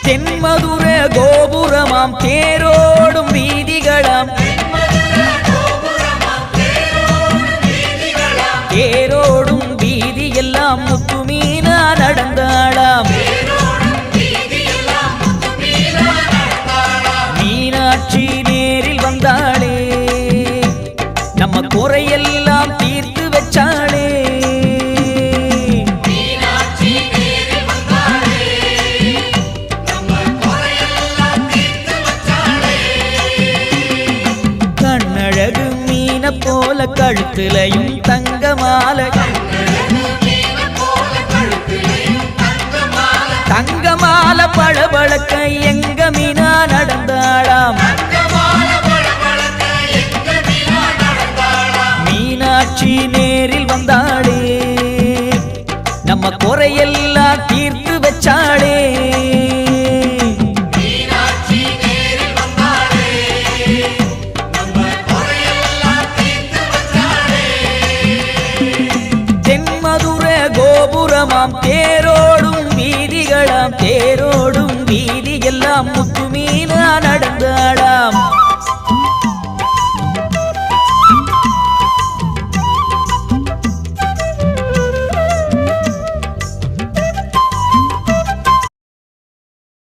தென்மதுர கோபுரமாம் தேரோடும் வீதிகளாம் தேரோடும் வீதியெல்லாம் முத்துமீனா நடந்தாளாம் மீனாட்சி நேரில் வந்தாளே நம்ம குறையெல்லாம் தீர்த்து வச்சாளே கண்ணழகு மீன போல கழுத்திலையும் தங்கமாலை தங்கமால பளபளக்க எங்க மீனா நடந்தாளாம் மீனாட்சி நேரில் வந்தாளே நம்ம குறையெல்லாம் தீர்த்து வச்சாளே தென்மதுர கோபுரமாம் தேரோடும் வீதிகளாம் தேரோடும் வீதியெல்லாம் முத்துமீனா நடந்தாள்